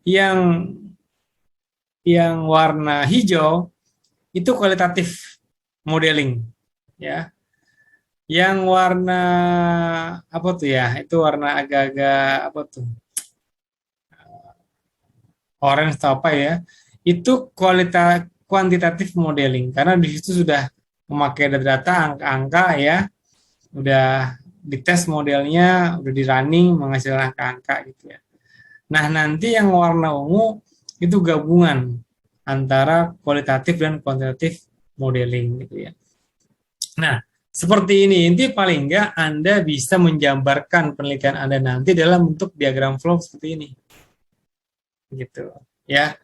yang warna hijau itu kualitatif modeling ya. Yang warna apa tuh ya? Itu warna agak-agak apa tuh? Orange atau apa ya? Itu kuantitatif modeling, karena di situ sudah memakai data angka-angka ya, udah dites modelnya, udah di running menghasilkan angka-angka gitu ya. Nah, nanti yang warna ungu itu gabungan antara kualitatif dan kuantitatif modeling gitu ya. Nah, seperti ini, inti paling enggak Anda bisa menjabarkan penelitian Anda nanti dalam bentuk diagram flow seperti ini. Gitu ya.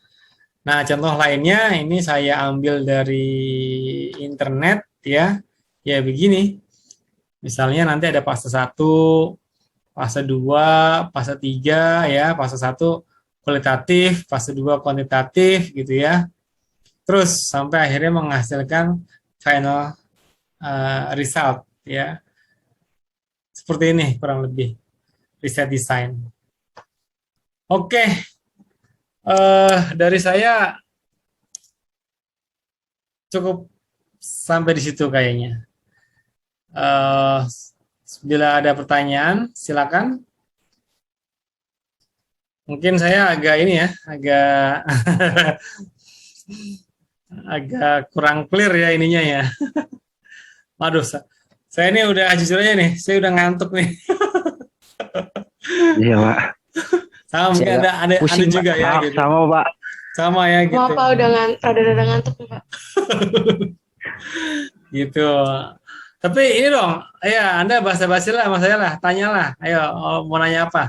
Nah, contoh lainnya ini saya ambil dari internet ya. Ya begini. Misalnya nanti ada fase 1, fase 2, fase 3 ya, fase 1 kualitatif, fase 2 kuantitatif gitu ya. Terus sampai akhirnya menghasilkan final result ya. Seperti ini kurang lebih riset design. Oke, dari saya cukup sampai di situ kayaknya. Bila ada pertanyaan, silakan. Mungkin saya agak ini ya, agak Agak kurang clear ya ininya ya. Waduh, saya ini udah jujur aja nih, saya udah ngantuk nih. Iya, Pak. Sama Masih mungkin agak ada pusing, Pak. juga ya Sama, gitu. sama, Pak. Sama ya Mau gitu. apa udah ngantuk nih, Pak. Gitu. Tapi ini dong, ya Anda basa-basi lah sama saya lah, tanyalah. Ayo, mau nanya apa?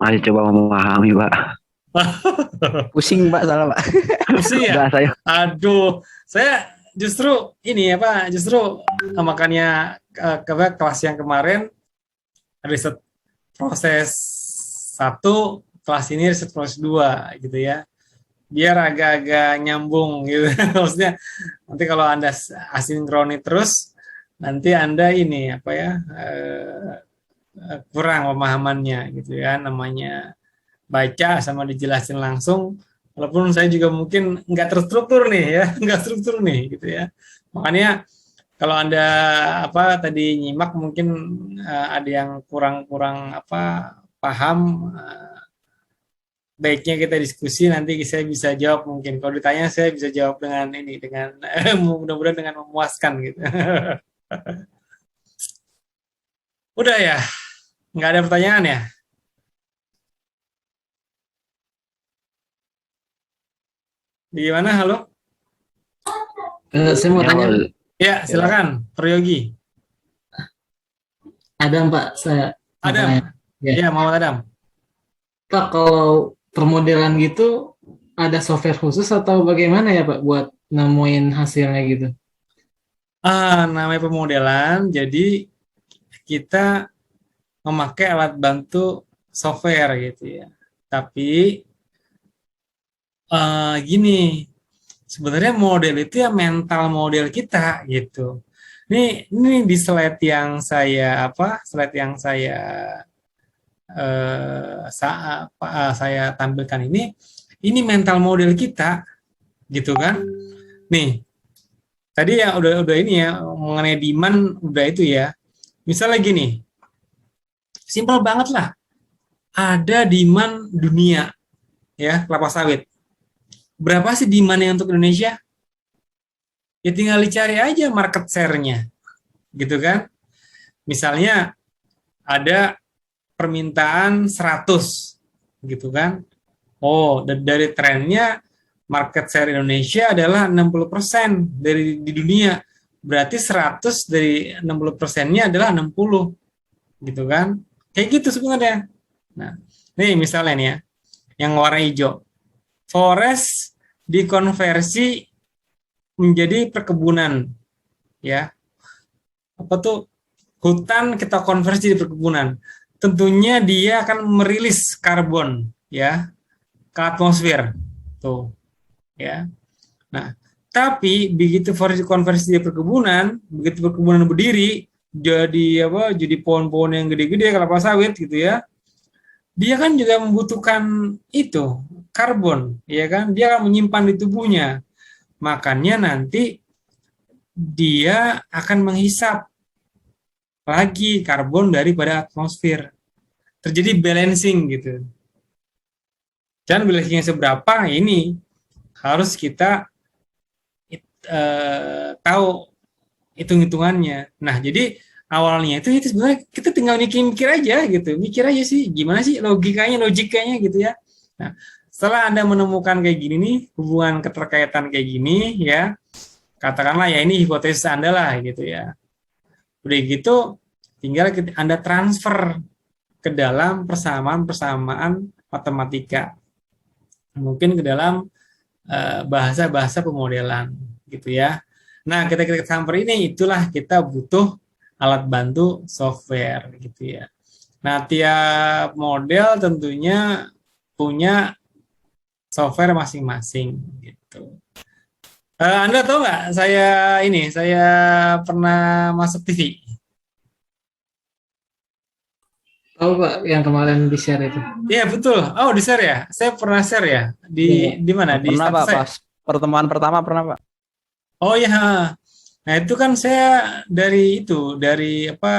Masih coba memahami, Pak. Pusing, Pak, salah, Pak. Pusing ya? Bahasanya. Aduh, saya justru ini apa? Justru makanya kelas yang kemarin riset proses 1, kelas ini riset proses 2 gitu ya. Biar agak-agak nyambung gitu. Maksudnya nanti kalau Anda asinkronis terus, nanti Anda ini apa ya? Kurang pemahamannya gitu ya, namanya baca sama dijelasin langsung, walaupun saya juga mungkin nggak terstruktur nih ya, nggak struktur nih gitu ya. Makanya kalau Anda apa tadi nyimak mungkin ada yang kurang-kurang apa paham, baiknya kita diskusi, nanti saya bisa jawab mungkin. Kalau ditanya saya bisa jawab dengan ini, dengan mudah-mudahan dengan memuaskan gitu. Udah ya, nggak ada pertanyaan ya? Gimana, halo? Saya mau Ya, tanya, Pak. Ya, silakan, Proyogi. Adam Pak, saya mau Adam. tanya. Ya. Ya, Muhammad Adam. Pak, kalau permodelan gitu ada software khusus atau bagaimana ya Pak buat nemuin hasilnya gitu? Namanya pemodelan, jadi kita memakai alat bantu software gitu ya. Tapi gini, sebenarnya model itu ya mental model kita gitu. Ini di slide yang saya tampilkan ini mental model kita gitu kan. Nih, tadi ya udah ini ya mengenai demand udah itu ya. Misalnya gini, simpel banget lah. Ada demand dunia ya kelapa sawit. Berapa sih demandnya untuk Indonesia? Ya tinggal dicari aja market share-nya, gitu kan? Misalnya ada permintaan 100, gitu kan? Oh, dari trennya market share Indonesia adalah 60% di dunia. Berarti 100 dari 60%-nya adalah 60, gitu kan? Kayak gitu sebenarnya. Nah, nih misalnya nih ya, yang warna hijau. Forest dikonversi menjadi perkebunan, ya. Apa tuh? Hutan kita konversi di perkebunan. Tentunya dia akan merilis karbon, ya, ke atmosfer, tuh, ya. Nah, tapi begitu forest dikonversi di perkebunan, begitu perkebunan berdiri, jadi pohon-pohon yang gede-gede kelapa sawit gitu ya. Dia kan juga membutuhkan itu karbon, ya kan? Dia akan menyimpan di tubuhnya. Makanya nanti dia akan menghisap lagi karbon daripada atmosfer. Terjadi balancing gitu. Dan balancingnya seberapa ini harus kita tahu hitung-hitungannya. Nah, jadi awalnya itu sebenarnya kita tinggal mikir aja gitu. Mikir aja sih gimana sih logikanya gitu ya. Nah, setelah Anda menemukan kayak gini nih, hubungan keterkaitan kayak gini ya, katakanlah ya ini hipotesis Anda lah gitu ya. Udah gitu tinggal Anda transfer ke dalam persamaan-persamaan matematika. Mungkin ke dalam bahasa-bahasa pemodelan gitu ya. Nah, ketika kita transfer ini itulah kita butuh alat bantu software gitu ya. Nah, tiap model tentunya punya software masing-masing gitu. Anda tahu nggak saya pernah masuk TV? Tahu Pak yang kemarin di share itu? Iya betul. Oh di share ya? Saya pernah share ya di mana? Di Pernah, status Pak, saya. pas pertemuan pertama pernah, Pak. Oh ya. Nah itu kan saya dari apa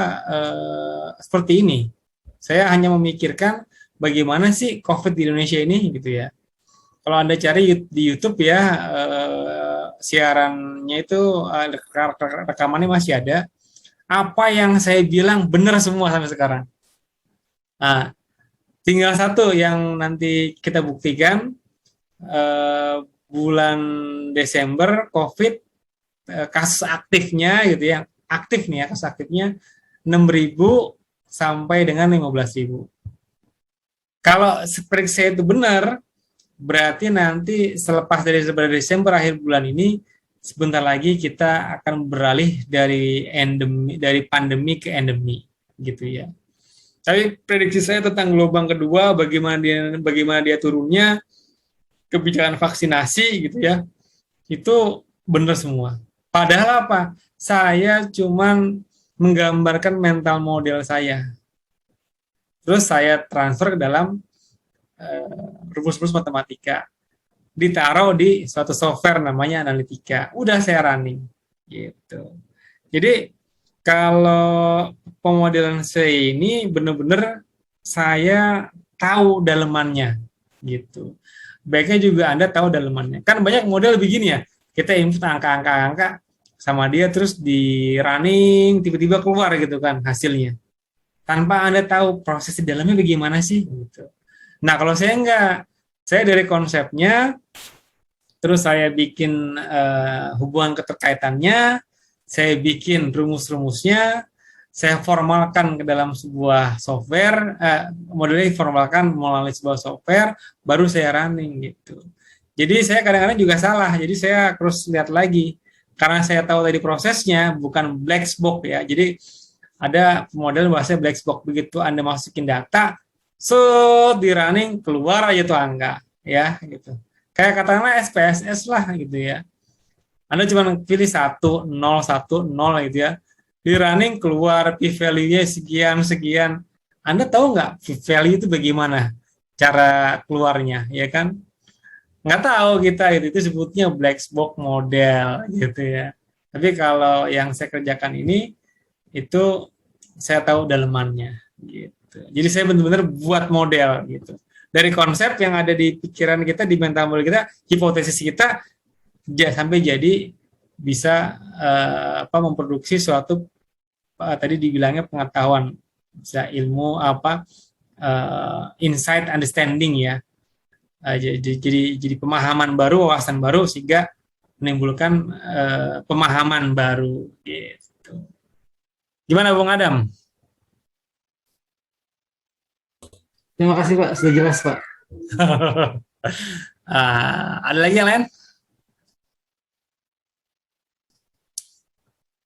seperti ini. Saya hanya memikirkan bagaimana sih COVID di Indonesia ini gitu ya. Kalau Anda cari di YouTube ya, siarannya itu rekamannya masih ada. Apa yang saya bilang benar semua sampai sekarang. Nah, tinggal satu yang nanti kita buktikan, bulan Desember COVID, kasus aktifnya gitu ya, aktif nih ya, kasus aktifnya 6.000 sampai dengan 15.000. Kalau prediksi saya itu benar, berarti nanti selepas dari Desember akhir bulan ini, sebentar lagi kita akan beralih dari pandemi ke endemi gitu ya. Tapi prediksi saya tentang gelombang kedua, bagaimana dia turunnya, kebijakan vaksinasi gitu ya, itu benar semua. Padahal apa? Saya cuman menggambarkan mental model saya. Terus saya transfer ke dalam rumus-rumus matematika. Ditaruh di suatu software namanya Analitika. Udah saya running gitu. Jadi kalau pemodelan saya ini benar-benar saya tahu dalemannya gitu. Baiknya juga Anda tahu dalemannya. Kan banyak model begini ya. Kita input angka-angka sama dia terus di running tiba-tiba keluar gitu kan hasilnya. Tanpa Anda tahu proses di dalamnya bagaimana sih gitu. Nah, kalau saya enggak, saya dari konsepnya, terus saya bikin hubungan keterkaitannya, saya bikin rumus-rumusnya, saya formalkan ke dalam sebuah software, modelnya formalkan melalui sebuah software, baru saya running gitu. Jadi saya kadang-kadang juga salah, jadi saya terus lihat lagi, karena saya tahu tadi prosesnya bukan black box ya, jadi ada model bahasa black box, begitu Anda masukin data, di running keluar aja tuh angka ya gitu. Kayak katakanlah SPSS lah gitu ya. Anda cuma pilih 1, 0, 1, 0 gitu ya. Di running keluar p-value-nya sekian. Anda tahu nggak p-value itu bagaimana cara keluarnya ya kan? Nggak tahu kita gitu. Itu sebutnya black box model gitu ya. Tapi kalau yang saya kerjakan ini itu saya tahu dalemannya gitu. Jadi saya benar-benar buat model gitu. Dari konsep yang ada di pikiran kita, di mental model kita, hipotesis kita sampai jadi bisa memproduksi suatu tadi dibilangnya pengetahuan, bisa ilmu insight understanding ya. Jadi pemahaman baru, wawasan baru sehingga menimbulkan pemahaman baru gitu. Gimana Bung Adam? Terima kasih Pak, sudah jelas Pak. Ada lagi yang lain?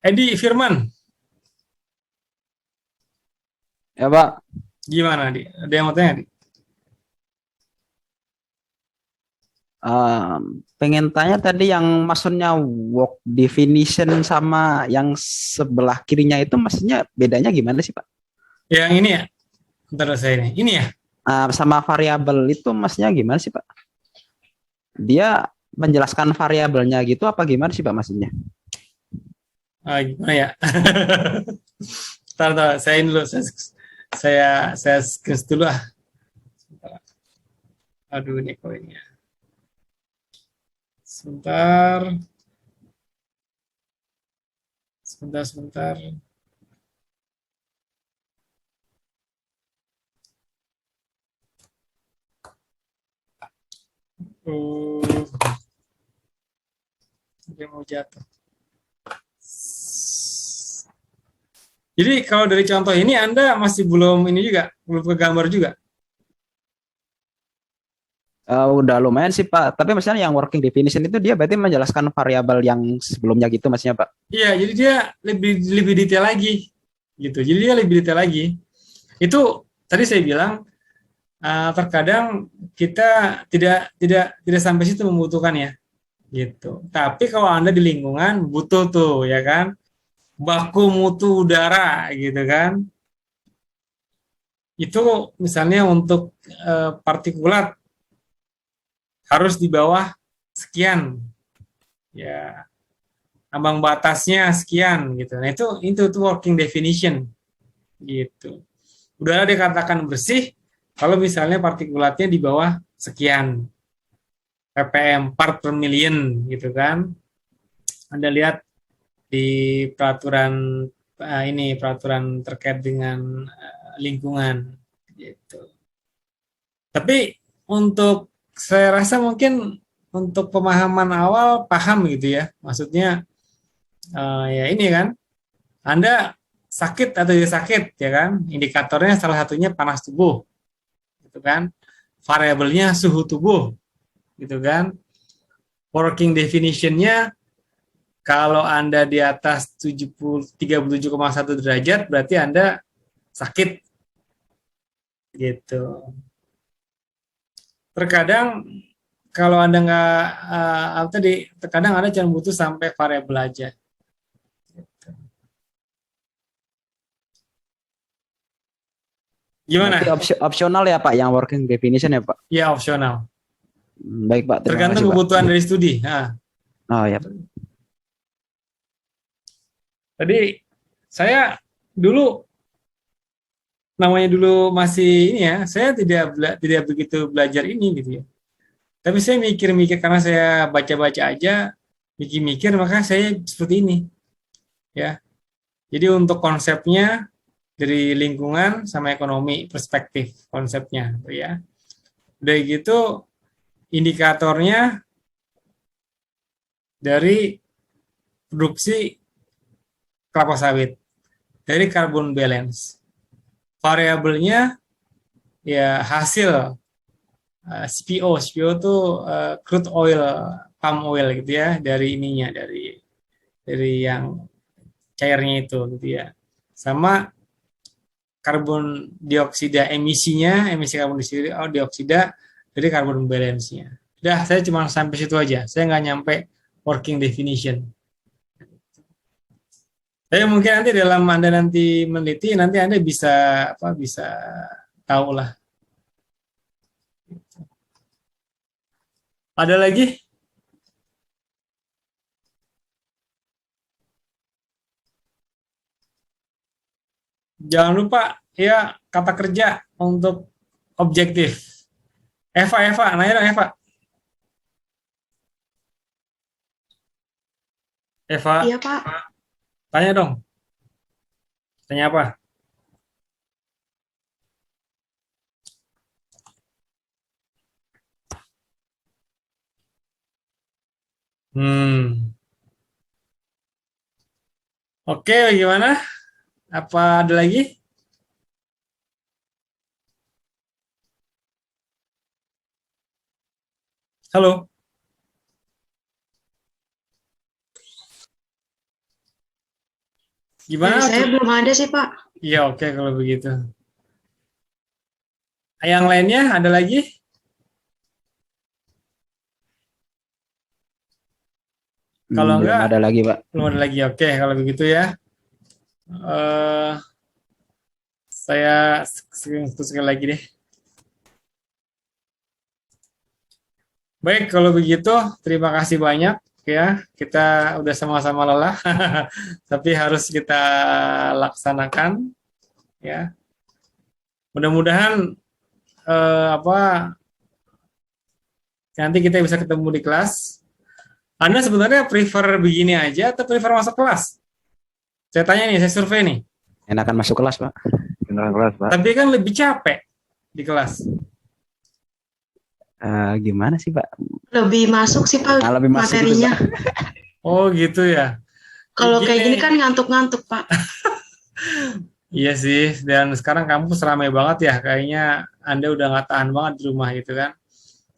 Edi Firman. Ya Pak. Gimana Di? Ada yang mau tanya Di? Pengen tanya tadi yang maksudnya work definition sama yang sebelah kirinya itu maksudnya bedanya gimana sih Pak? Yang ini ya? Bentar saya ini. Ini ya? Sama variabel itu maksudnya gimana sih Pak? Dia menjelaskan variabelnya gitu apa gimana sih Pak maksudnya? Gimana ya? Bentar, saya ini dulu. Saya screen dulu ah. Aduh ini koinnya. Sebentar. Dia mau jatuh. Jadi kalau dari contoh ini Anda masih belum ke gambar juga. Udah lumayan sih Pak, tapi maksudnya yang working definition itu dia berarti menjelaskan variabel yang sebelumnya gitu maksudnya Pak? Iya, jadi dia lebih detail lagi, gitu. Jadi dia lebih detail lagi. Itu tadi saya bilang terkadang kita tidak sampai situ membutuhkannya, gitu. Tapi kalau Anda di lingkungan butuh tuh, ya kan, baku mutu udara, gitu kan. Itu misalnya untuk partikulat harus di bawah sekian, ya ambang batasnya sekian gitu. Nah itu working definition gitu. Udara dikatakan bersih kalau misalnya partikulatnya di bawah sekian ppm part per million gitu kan. Anda lihat di peraturan ini peraturan terkait dengan lingkungan gitu. Tapi untuk saya rasa mungkin untuk pemahaman awal paham gitu ya. Maksudnya ya ini kan Anda sakit atau tidak sakit ya kan. Indikatornya salah satunya panas tubuh gitu kan. Variabelnya suhu tubuh gitu kan. Working definition-nya kalau Anda di atas 37,1 derajat berarti Anda sakit gitu. Terkadang kalau Anda nggak tadi terkadang Anda cuma butuh sampai variabel aja. Gimana? Berarti opsional ya Pak, yang working definition ya Pak? Ya opsional. Baik Pak, terima Tergantung kasih Pak. kebutuhan dari studi. Nah, Oh ya. tadi saya dulu namanya dulu masih ini ya, saya tidak begitu belajar ini gitu ya. Tapi saya mikir-mikir karena saya baca-baca aja, mikir-mikir maka saya seperti ini. Ya. Jadi untuk konsepnya dari lingkungan sama ekonomi perspektif konsepnya gitu ya. Udah gitu indikatornya dari produksi kelapa sawit, dari carbon balance. Variabelnya ya hasil CPO itu crude oil, palm oil gitu ya, dari ininya dari yang cairnya itu gitu ya. Sama karbon dioksida emisinya, emisi karbon dioksida dari karbon balance-nya. Udah, saya cuma sampai situ aja. Saya nggak nyampe working definition. Tapi mungkin nanti dalam Anda nanti meneliti, nanti Anda bisa tahu lah. Ada lagi? Jangan lupa ya kata kerja untuk objektif. Eva, nanya dong Eva. Eva, Iya, Pak. tanya dong. Tanya apa? Hmm. Oke, gimana? Apa ada lagi? Halo? Dari Gimana? saya belum ada sih, Pak. Iya, oke kalau begitu. Yang lainnya ada lagi? Kalau Belum enggak, ada lagi Pak. belum ada lagi. Oke, kalau begitu ya. Eh, saya sekali lagi deh. Baik, kalau begitu terima kasih banyak ya. Kita udah sama-sama lelah, tapi harus kita laksanakan ya. Mudah-mudahan nanti kita bisa ketemu di kelas. Anda sebenarnya prefer begini aja atau prefer masuk kelas? Saya tanya nih, saya survei nih. Enakan masuk kelas Pak. Enakan kelas Pak. Tapi kan lebih capek di kelas. Gimana sih Pak? Lebih masuk sih, Pak, Lebih masuk materinya. gitu, Oh gitu ya. Kalau kayak gini kan ngantuk-ngantuk, Pak. Iya sih, dan sekarang kampus ramai banget ya. Kayaknya Anda udah nggak tahan banget di rumah gitu kan.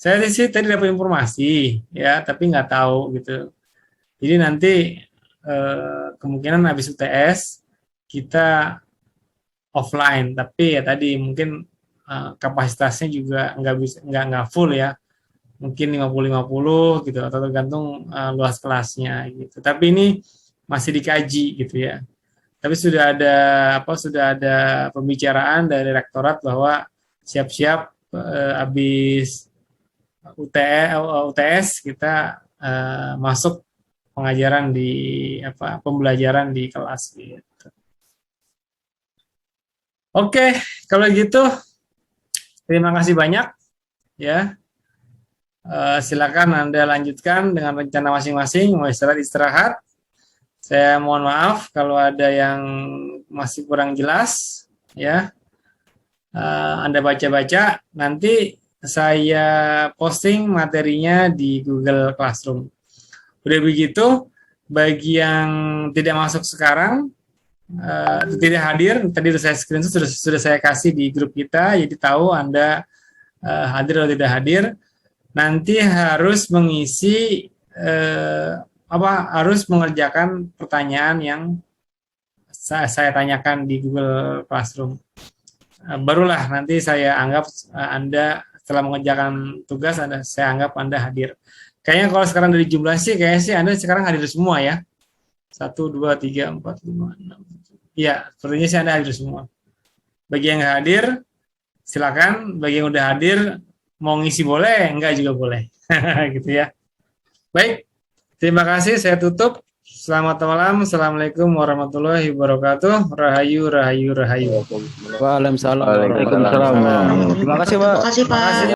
Saya sih tadi dapat informasi ya, tapi nggak tahu gitu. Jadi nanti kemungkinan habis UTS kita offline, tapi ya tadi mungkin kapasitasnya juga nggak full ya, mungkin 50-50 gitu atau tergantung luas kelasnya gitu. Tapi ini masih dikaji gitu ya. Tapi sudah ada pembicaraan dari rektorat bahwa siap-siap habis UTS kita masuk pengajaran pembelajaran di kelas gitu. Oke, kalau gitu Terima kasih banyak ya. Silakan Anda lanjutkan dengan rencana masing-masing, mau istirahat. Saya mohon maaf kalau ada yang masih kurang jelas ya. Anda baca-baca, nanti saya posting materinya di Google Classroom. Udah begitu, bagi yang tidak masuk sekarang, tidak hadir, tadi saya screenshot sudah saya kasih di grup kita, jadi tahu Anda hadir atau tidak hadir. Nanti harus mengisi harus mengerjakan pertanyaan yang saya tanyakan di Google Classroom. Barulah nanti saya anggap Anda setelah mengerjakan tugas, saya anggap Anda hadir. Kayaknya kalau sekarang dari jumlah sih, kayaknya sih Anda sekarang hadir semua ya. 1, 2, 3, 4, 5, 6. Ya, sepertinya sih Anda hadir semua. Bagi yang nggak hadir, silakan. Bagi yang udah hadir, mau ngisi boleh, enggak juga boleh. Gitu ya. Baik, terima kasih. Saya tutup. Selamat malam. Assalamualaikum warahmatullahi wabarakatuh. Rahayu, rahayu, rahayu. Waalaikumsalam. Waalaikumsalam. Terima kasih, Pak. Terima kasih, Pak.